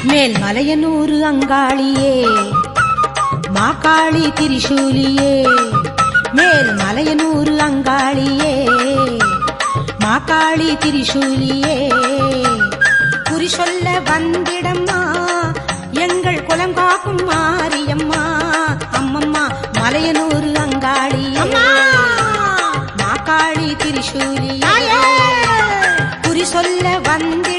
மேல் மலையனூர் அங்காளியே மாகாளி திரிசூலியே மேல் மலையனூர் அங்காளியே மாகாளி திரிசூலியே குறி சொல்ல வந்திடம்மா எங்கள் குலம் காக்கும் மாரியம்மா அம்மம்மா மலையனூர் அங்காளியே மாகாளி திரிசூலியே குறி சொல்ல வந்திட